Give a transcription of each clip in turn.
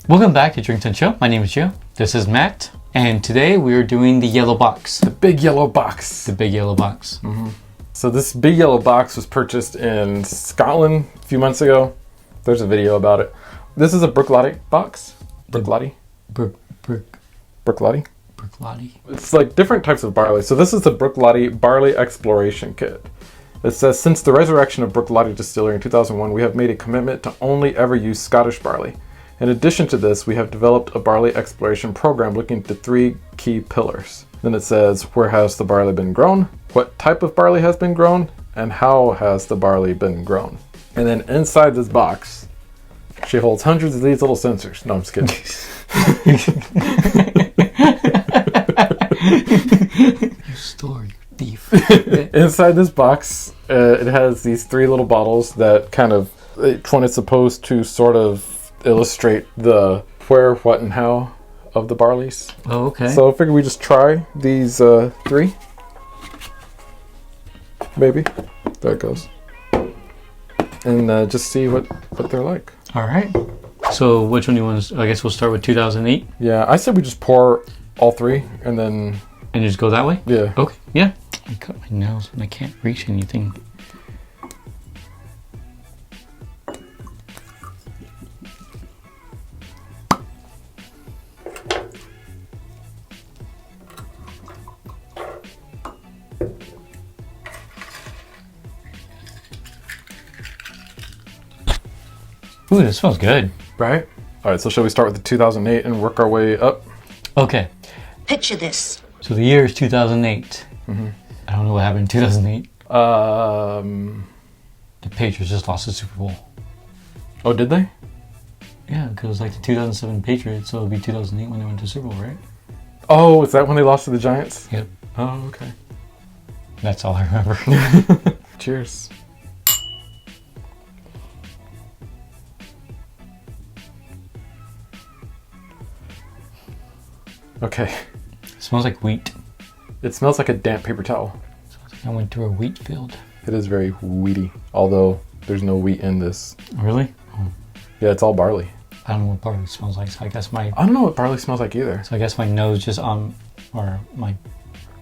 Welcome back to Drinks and Chill. My name is Gio. This is Matt. And today we are doing the yellow box. The big yellow box. The big yellow box. Mm-hmm. So this big yellow box was purchased in Scotland a few months ago. There's a video about it. This is a Bruichladdich box. Bruichladdich. Bruichladdich. Bruichladdich. It's like different types of barley. So this is the Bruichladdich Barley Exploration Kit. It says, since the resurrection of Bruichladdich Distillery in 2001, we have made a commitment to only ever use Scottish barley. In addition to this, we have developed a barley exploration program looking at 3 key pillars. Then it says, where has the barley been grown? What type of barley has been grown? And how has the barley been grown? And then inside this box, she holds hundreds of these little sensors. No, I'm just kidding. You stole, you thief. Inside this box, it has these 3 little bottles that kind of, each one is supposed to sort of illustrate the where, what, and how of the barleys. Oh, okay. So I figured we just try these 3. Maybe. There it goes. And just see what they're like. All right. So which one do you want to... I guess we'll start with 2008. Yeah, I said we just pour all 3 and then... And just go that way? Yeah. Okay, yeah. I cut my nails and I can't reach anything. Ooh, this smells good. Right? All right, so shall we start with the 2008 and work our way up? Okay. Picture this. So the year is 2008. Mm-hmm. I don't know what happened in 2008. The Patriots just lost the Super Bowl. Oh, did they? Yeah, because it was like the 2007 Patriots, so it would be 2008 when they went to the Super Bowl, right? Oh, is that when they lost to the Giants? Yep. Oh, okay. That's all I remember. Cheers. Okay. It smells like wheat. It smells like a damp paper towel. It smells like I went through a wheat field. It is very wheaty, although there's no wheat in this. Really? Oh. Yeah, it's all barley. I don't know what barley smells like, so I guess my... I don't know what barley smells like either. So I guess my nose just or my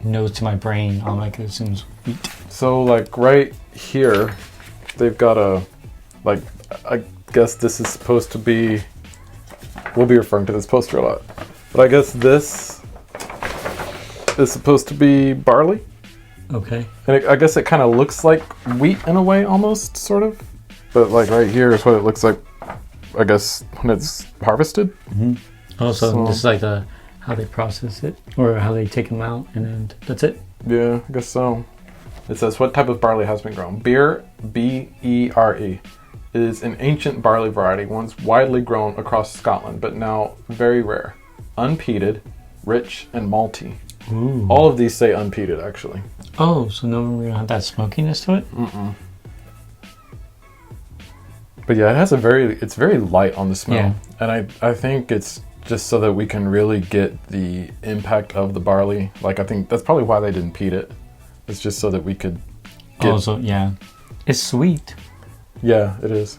nose to my brain assumes wheat. So like right here, they've got a, like, I guess this is supposed to be, we'll be referring to this poster a lot. But I guess this is supposed to be barley. Okay. And I guess it kind of looks like wheat in a way, almost, sort of. But like right here is what it looks like, I guess, when it's harvested. Mm-hmm. Also, this is like how they process it, or how they take them out, and then that's it. Yeah, I guess so. It says, what type of barley has been grown? Beer, B-E-R-E, is an ancient barley variety, once widely grown across Scotland, but now very rare. Unpeated, rich, and malty. Ooh. All of these say unpeated, actually. Oh, so no, we don't have that smokiness to it? Mm-mm. But yeah, it has it's very light on the smell. Yeah. And I think it's just so that we can really get the impact of the barley. Like, I think that's probably why they didn't peat it. It's just so that we could get... Oh, so yeah. It's sweet. Yeah, it is.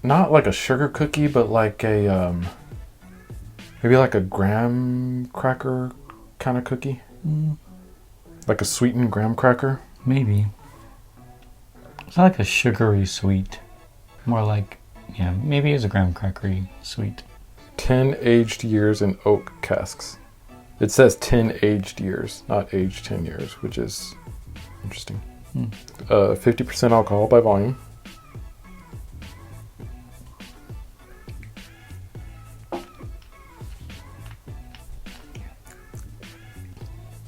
Not like a sugar cookie, but like a, maybe like a graham cracker kind of cookie. Mm. Like a sweetened graham cracker. Maybe. It's not like a sugary sweet. More like, yeah, maybe it's a graham crackery sweet. 10 aged years in oak casks. It says 10 aged years, not aged 10 years, which is interesting. 50% alcohol by volume.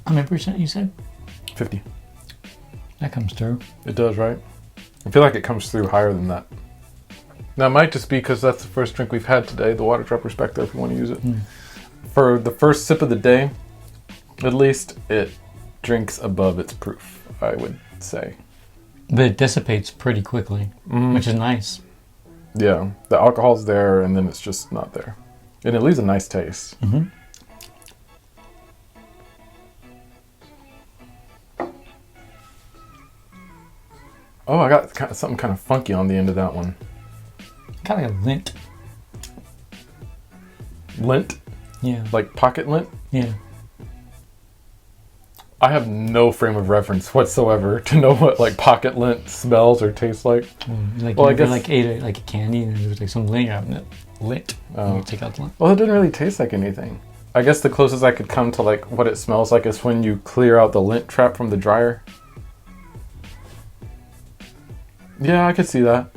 How many percent you said? 50. That comes through. It does, right? I feel like it comes through higher than that. Now, it might just be because that's the first drink we've had today. The water dropper's back there if you want to use it. For the first sip of the day, at least it drinks above its proof, I would say. But it dissipates pretty quickly, which is nice. Yeah, the alcohol's there and then it's just not there. And it leaves a nice taste. Mm-hmm. Oh, I got something kind of funky on the end of that one. Kind of like a lint. lint, Yeah. like pocket lint. Yeah. I have no frame of reference whatsoever to know what like pocket lint smells or tastes like. Like Well, you I guess- ever like ate a candy and there was like some lint on it. Lit. And you take out the lint. Well, it didn't really taste like anything. I guess the closest I could come to like what it smells like is when you clear out the lint trap from the dryer. Yeah, I could see that.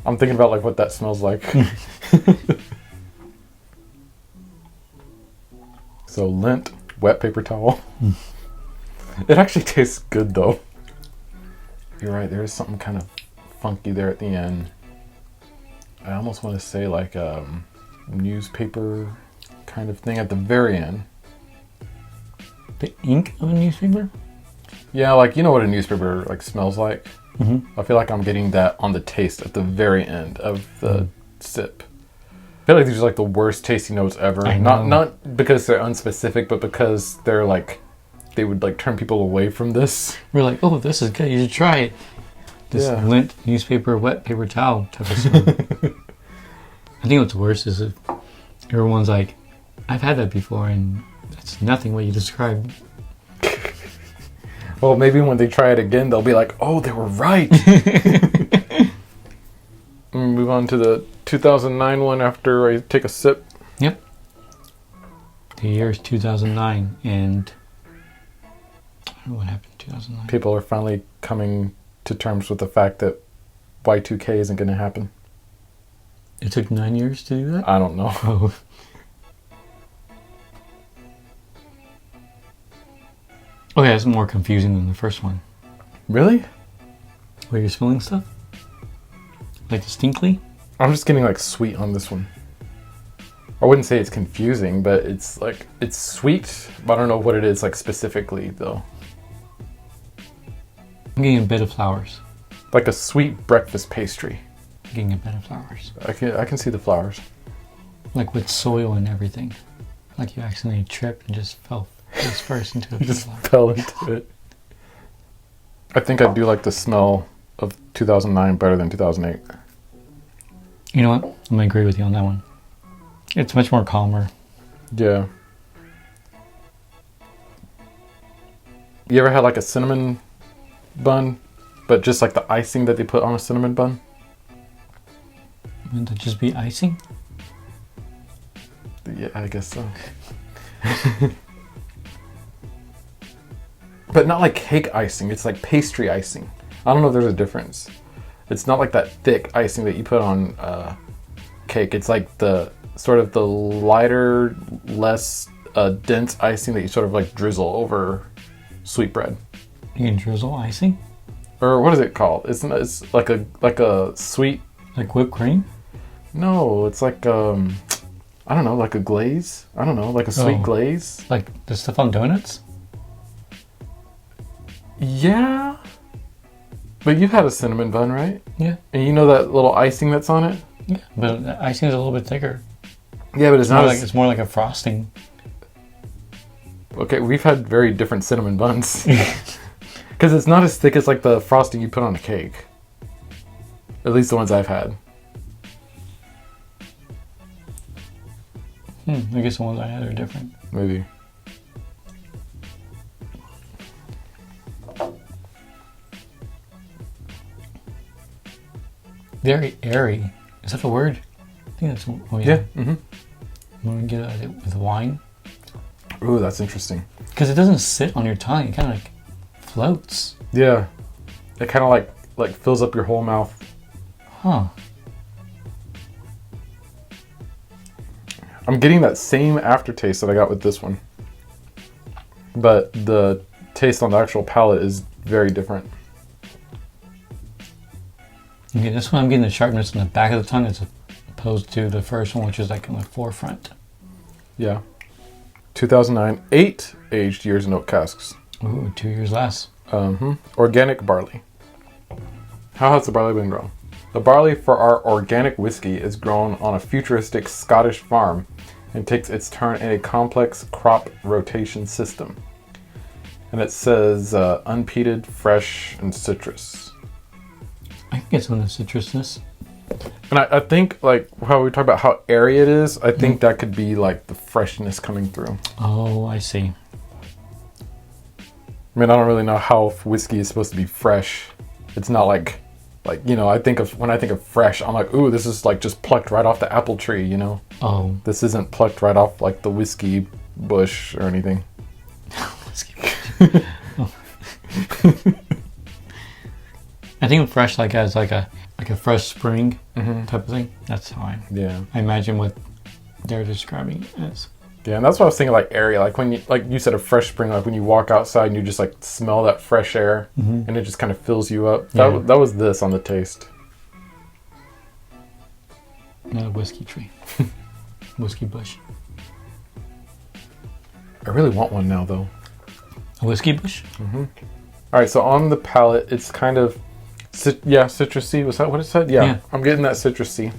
I'm thinking about like what that smells like. So lint, wet paper towel. It actually tastes good though. You're right, there is something kind of funky there at the end. I almost want to say like newspaper kind of thing at the very end. The ink of a newspaper? Yeah, like you know what a newspaper like smells like? Mm-hmm. I feel like I'm getting that on the taste at the very end of the sip. I feel like these are like the worst tasting notes ever. I know. Not because they're unspecific, but because they're like they would like turn people away from this. We're like, oh, this is good. You should try it. This Yeah. lint, newspaper, wet paper towel type of smell. I think what's worse is if everyone's like, I've had that before and it's nothing what you described. Well, maybe when they try it again, they'll be like, oh, they were right. Move on to the 2009 one after I take a sip. Yep. The year is 2009 and I don't know what happened in 2009. People are finally coming to terms with the fact that Y2K isn't going to happen. It took 9 years to do that? I don't know. Oh. Okay, that's more confusing than the first one. Really? Where you're spilling stuff? Like distinctly? I'm just getting like sweet on this one. I wouldn't say it's confusing, but it's like, it's sweet, but I don't know what it is like specifically though. I'm getting a bed of flowers. Like a sweet breakfast pastry. I'm getting a bed of flowers. I can see the flowers. Like with soil and everything. Like you accidentally tripped and just fell face first into a bed of Just flowers. fell into it. I think I do like the smell of 2009 better than 2008. You know what? I'm gonna agree with you on that one. It's much more calmer. Yeah. You ever had like a cinnamon bun, but just like the icing that they put on a cinnamon bun? Wouldn't that just be icing? Yeah, I guess so. But not like cake icing, it's like pastry icing. I don't know if there's a difference. It's not like that thick icing that you put on cake. It's like the sort of the lighter, less dense icing that you sort of like drizzle over sweetbread. You can drizzle icing? Or what is it called? It's like a sweet. Like whipped cream? No, it's like I don't know, like a glaze. I don't know, like a sweet Oh. glaze. Like the stuff on donuts? Yeah. But you've had a cinnamon bun, right? Yeah. And you know that little icing that's on it? Yeah. But the icing is a little bit thicker. Yeah, but it's not It's more like a frosting. Okay, we've had very different cinnamon buns. Because it's not as thick as like the frosting you put on a cake. At least the ones I've had. I guess the ones I had are different. Maybe. Very airy. Is that the word? I think that's. Oh Yeah. yeah. When we get it with wine, Ooh, that's interesting. because it doesn't sit on your tongue. It kind of like floats. Yeah. It kind of like fills up your whole mouth. Huh. I'm getting that same aftertaste that I got with this one. But the taste on the actual palate is very different. Okay, this one I'm getting the sharpness in the back of the tongue as opposed to the first one, which is like in the forefront. Yeah. 2009, 8 aged years in oak casks. Ooh, 2 years less. Organic barley. How has the barley been grown? The barley for our organic whiskey is grown on a futuristic Scottish farm and takes its turn in a complex crop rotation system. And it says unpeated, fresh, and citrus. I can get some of the citrusness. And I think, like, how we talk about how airy it is, I think that could be, like, the freshness coming through. Oh, I see. I mean, I don't really know how whiskey is supposed to be fresh. It's not like, you know, when I think of fresh, I'm like, ooh, this is, like, just plucked right off the apple tree, you know? Oh. This isn't plucked right off, like, the whiskey bush or anything. Oh. I think fresh, like, as, like a fresh spring type of thing. That's how I imagine what they're describing it as. Yeah, and that's what I was thinking, like airy, like when you said a fresh spring, like when you walk outside and you just like smell that fresh air, and it just kind of fills you up. Yeah. That was this on the taste. Not a whiskey tree, whiskey bush. I really want one now, though. A whiskey bush. All right, so on the palate, it's kind of citrusy. Was that what it said? Yeah. I'm getting that citrusy.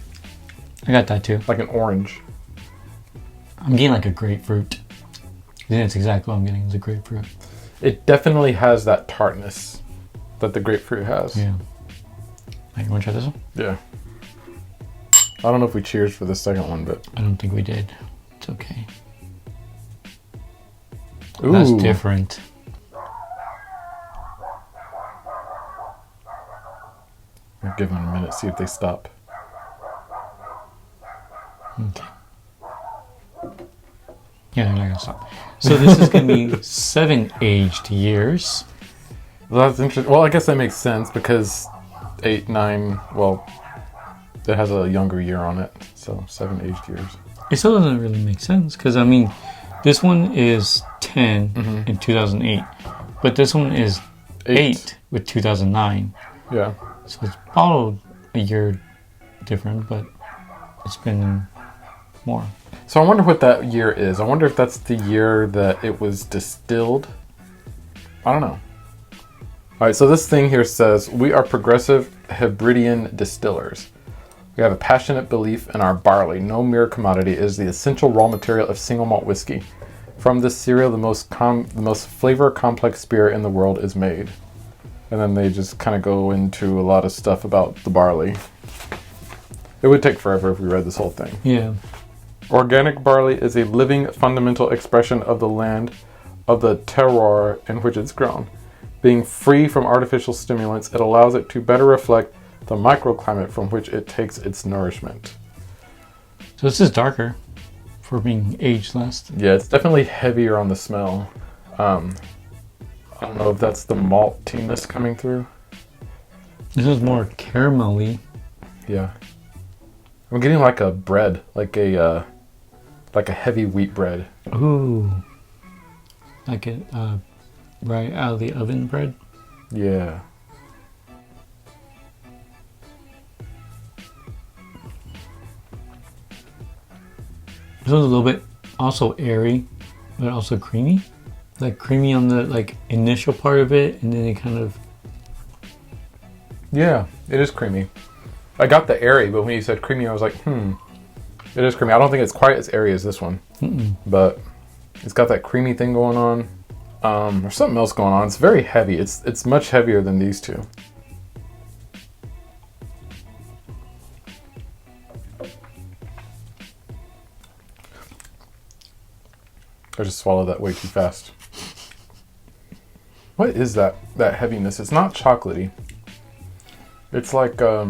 I got that too. Like an orange. I'm getting like a grapefruit. I think that's exactly what I'm getting, is a grapefruit. It definitely has that tartness that the grapefruit has. Yeah. Right, you want to try this one? Yeah. I don't know if we cheers for the second one, but... I don't think we did. It's okay. Ooh. That's different. I'll give them a minute, see if they stop. Okay. Yeah, they're not going to stop. So this is going to be 7 aged years. Well, that's interesting. Well, I guess that makes sense because 8, 9, well, it has a younger year on it. So 7 aged years. It still doesn't really make sense because, I mean, this one is 10 in 2008, but this one is 8 with 2009. Yeah. So it's about a year different, but it's been more. So I wonder what that year is. I wonder if that's the year that it was distilled. I don't know. All right, so this thing here says, we are progressive Hebridean distillers. We have a passionate belief in our barley. No mere commodity is the essential raw material of single malt whiskey. From this cereal, the most flavor complex spirit in the world is made. And then they just kind of go into a lot of stuff about the barley. It would take forever if we read this whole thing. Yeah. Organic barley is a living, fundamental expression of the land, of the terroir in which it's grown. Being free from artificial stimulants, it allows it to better reflect the microclimate from which it takes its nourishment. So this is darker for being aged less. Yeah, it's definitely heavier on the smell. I don't know if that's the maltiness coming through. This is more caramelly. Yeah. I'm getting like a bread, like a heavy wheat bread. Ooh. Like it, right out of the oven bread. Yeah. This one's a little bit also airy, but also creamy. Like creamy on the like initial part of it, and then it kind of... Yeah, it is creamy. I got the airy, but when you said creamy, I was like, It is creamy. I don't think it's quite as airy as this one. But it's got that creamy thing going on. There's something else going on. It's very heavy. It's much heavier than these two. I just swallowed that way too fast. What is that heaviness? It's not chocolatey. It's like, I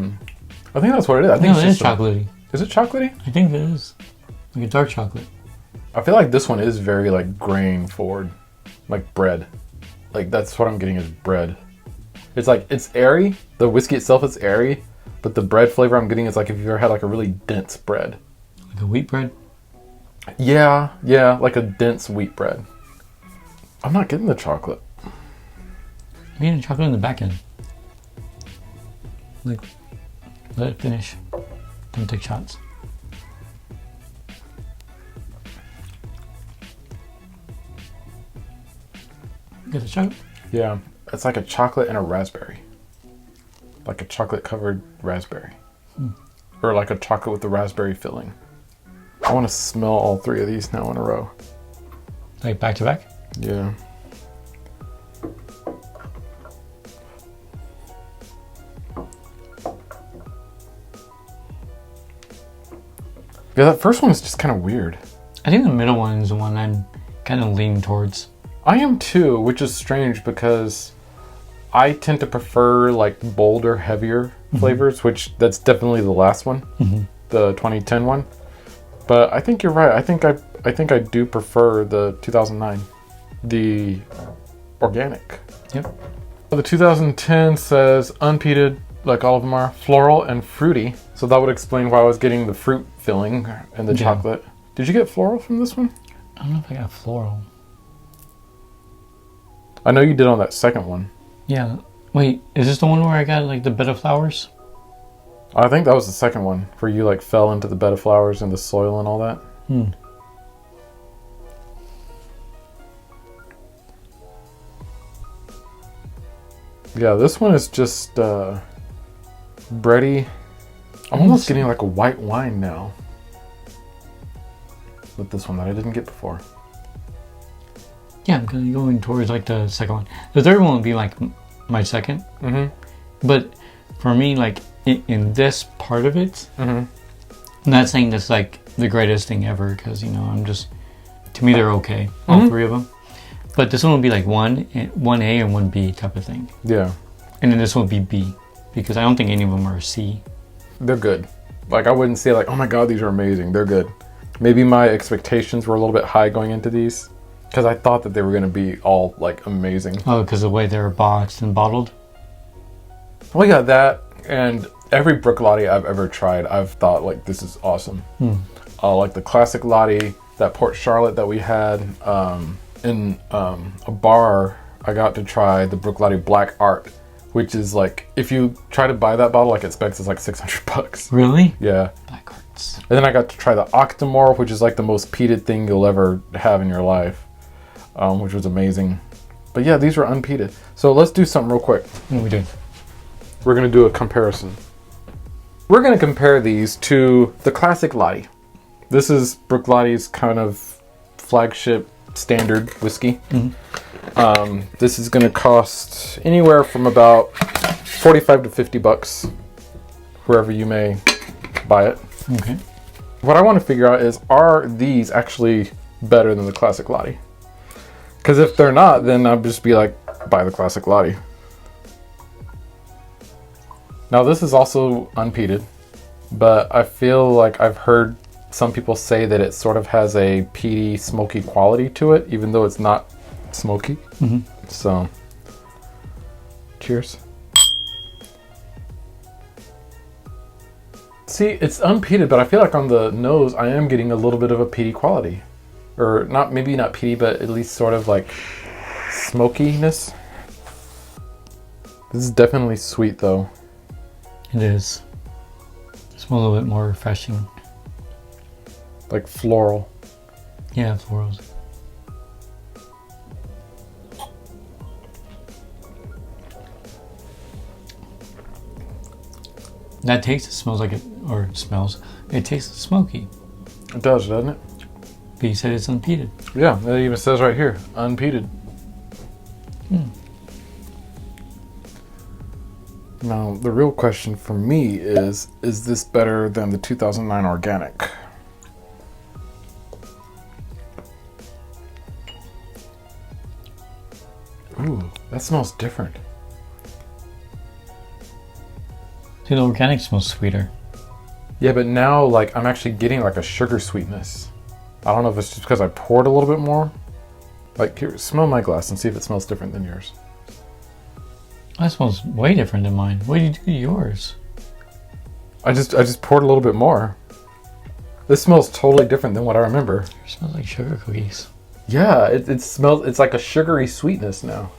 think that's what it is. I think no, it's it is just chocolatey. Is it chocolatey? I think it is. Like a dark chocolate. I feel like this one is very like grain forward. Like bread. Like that's what I'm getting is bread. It's like, it's airy. The whiskey itself is airy. But the bread flavor I'm getting is like if you've ever had like a really dense bread. Like a wheat bread? Yeah, like a dense wheat bread. I'm not getting the chocolate. I'm getting chocolate in the back end. Like, let it finish. Don't take shots. Get the chocolate? Yeah, it's like a chocolate and a raspberry. Like a chocolate covered raspberry. Or like a chocolate with the raspberry filling. I want to smell all three of these now in a row. Like back to back? Yeah. Yeah, that first one is just kind of weird. I think the middle one is the one I'm kind of leaning towards. I am too, which is strange because I tend to prefer like bolder, heavier flavors, which that's definitely the last one, the 2010 one. But I think you're right. I think I do prefer the 2009, the organic. Yep. The 2010 says unpeated, like all of them are, floral and fruity. So that would explain why I was getting the fruit filling and the chocolate. Did you get floral from this one? I don't know if I got floral. I know you did on that second one. Yeah. Wait, is this the one where I got like the bed of flowers? I think that was the second one, where you like fell into the bed of flowers and the soil and all that. Yeah, this one is just bready. I'm almost getting like a white wine now with this one that I didn't get before. Yeah, I'm kind of going towards like the second one. The third one would be like my second. But for me, like in this part of it, I'm not saying that's like the greatest thing ever, because you know to me they're okay, all three of them. But this one would be like 1A and 1B type of thing. Yeah. And then this one would be B, because I don't think any of them are C. They're good. Like I wouldn't say like, oh my god, these are amazing. They're good. Maybe my expectations were a little bit high going into these, because I thought that they were going to be all like amazing. Oh, because the way they were boxed and bottled? Well, yeah, that, and every Bruichladdich I've ever tried, I've thought like, this is awesome. Like the classic Laddie, that Port Charlotte that we had in a bar, I got to try the Bruichladdich Black Art, which is like, if you try to buy that bottle like it specs, it's like $600. Really? Yeah. Black Arts. And then I got to try the Octomore, which is like the most peated thing you'll ever have in your life, which was amazing. But yeah, these were unpeated. So let's do something real quick. What are we doing? We're going to do a comparison. We're going to compare these to the classic Laddie. This is Bruichladdich kind of flagship standard whiskey. This is going to cost anywhere from about $45 to $50, wherever you may buy it. Okay. What I want to figure out is, are these actually better than the classic Laddie? Because if they're not, then I'll just be like, buy the classic Laddie. Now this is also unpeated, but I feel like I've heard some people say that it sort of has a peaty, smoky quality to it, even though it's not smoky. So, cheers. See, it's unpeated, but I feel like on the nose I am getting a little bit of a peaty quality. Or not, maybe not peaty, but at least sort of like smokiness. This is definitely sweet though. It is. It smells a little bit more refreshing. Like floral. Yeah, florals. That tastes, it smells like it, or smells. It tastes smoky. It does, doesn't it? But you said it's unpeated. Yeah, it even says right here, unpeated. Now, the real question for me is this better than the 2009 organic? Ooh, that smells different. See, the organic smells sweeter. Yeah, but now, like, I'm actually getting like a sugar sweetness. I don't know if it's just because I poured a little bit more. Like, here, smell my glass and see if it smells different than yours. That smells way different than mine. What did you do to yours? I just poured a little bit more. This smells totally different than what I remember. It smells like sugar cookies. Yeah, it smells, it's like a sugary sweetness now.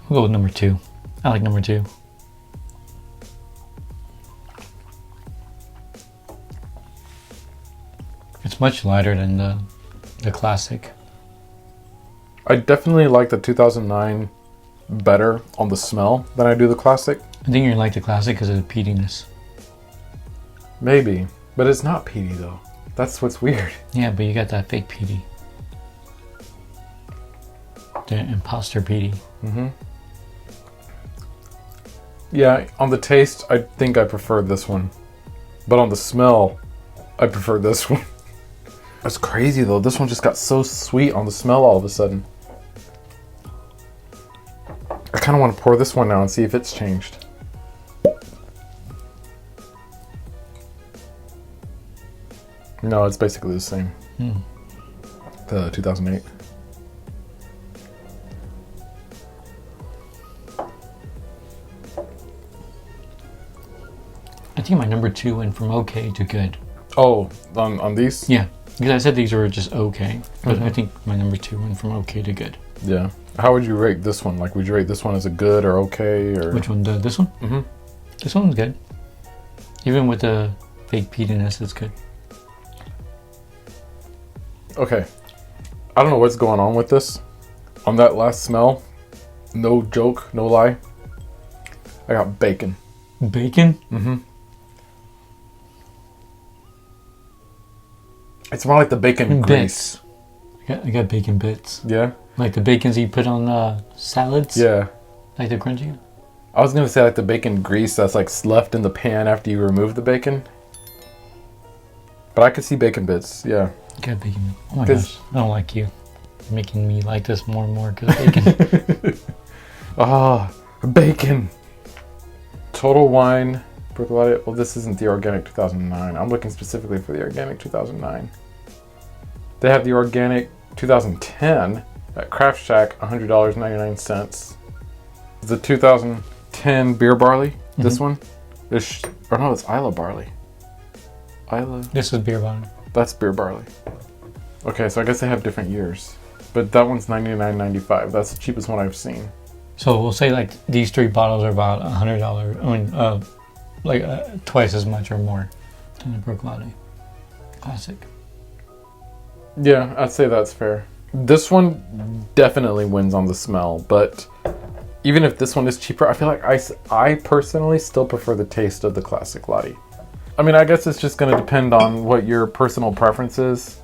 We'll go with number 2. I like number 2. It's much lighter than the classic. I definitely like the 2009 better on the smell than I do the classic. I think you like the classic because of the peatiness. Maybe, but it's not peaty though. That's what's weird. Yeah, but you got that fake peaty. The imposter peaty. Yeah, on the taste, I think I prefer this one. But on the smell, I prefer this one. That's crazy though. This one just got so sweet on the smell all of a sudden. I kind of want to pour this one now and see if it's changed. No, it's basically the same. The 2008. I think my number 2 went from okay to good. Oh, on these? Yeah, because I said these were just okay, but I think my number 2 went from okay to good. Yeah. How would you rate this one? Like, would you rate this one as a good or okay? Or Which one? This one? Mm-hmm. This one's good. Even with the fake peatiness, it's good. Okay. I don't know what's going on with this. On that last smell, no joke, no lie, I got bacon. Bacon? Mm-hmm. It's more like the bacon grease. I got bacon bits. Yeah? Like the bacons you put on salads? Yeah. Like the crunchy? I was going to say like the bacon grease that's like left in the pan after you remove the bacon. But I could see bacon bits, yeah. I got bacon. Oh my gosh, I don't like you. You're making me like this more and more because of bacon. Ah, bacon. Total Wine, Bruichladdich. Well, this isn't the organic 2009. I'm looking specifically for the organic 2009. They have the organic 2010 at Craft Shack, $100.99. The 2010 beer barley, this one. It's Isla barley. Isla. This is beer barley. That's beer barley. Okay, so I guess they have different years. But that one's $99.95. That's the cheapest one I've seen. So we'll say like these 3 bottles are about $100. I mean, twice as much or more than the Bruichladdich Classic. Yeah, I'd say that's fair. This one definitely wins on the smell, but even if this one is cheaper, I feel like I personally still prefer the taste of the Classic Laddie. I mean, I guess it's just going to depend on what your personal preference is,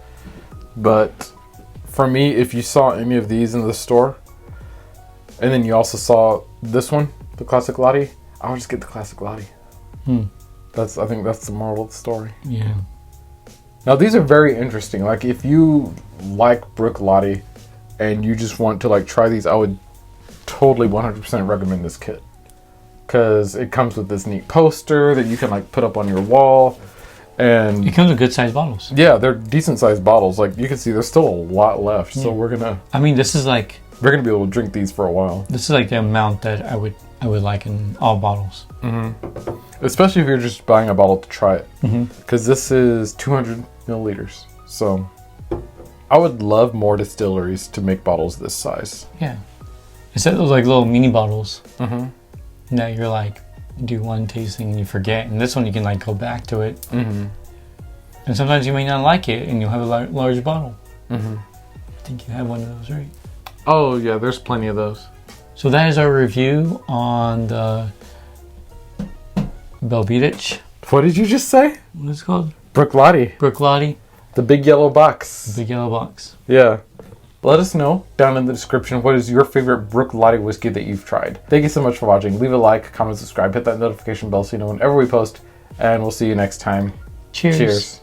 but for me, if you saw any of these in the store, and then you also saw this one, the Classic Laddie, I would just get the Classic Laddie. I think that's the moral of the story. Yeah. Now these are very interesting. Like if you like Bruichladdich and you just want to like try these, I would totally 100% recommend this kit. Because it comes with this neat poster that you can like put up on your wall. And it comes with good sized bottles. Yeah, they're decent sized bottles. Like you can see there's still a lot left. So we're gonna this is like we're gonna be able to drink these for a while. This is like the amount that I would like in all bottles. Especially if you're just buying a bottle to try it. Because this is 200 milliliters. So I would love more distilleries to make bottles this size. Yeah. Instead of those like little mini bottles. Now you're like, do one tasting and you forget. And this one you can like go back to it. And sometimes you may not like it and you'll have a large bottle. I think you have one of those, right? Oh yeah, there's plenty of those. So that is our review on the Bruichladdich. What did you just say? What is it called? Bruichladdich. Bruichladdich. The big yellow box. The big yellow box. Yeah. Let us know down in the description what is your favorite Bruichladdich whiskey that you've tried. Thank you so much for watching. Leave a like, comment, subscribe, hit that notification bell so you know whenever we post, and we'll see you next time. Cheers. Cheers.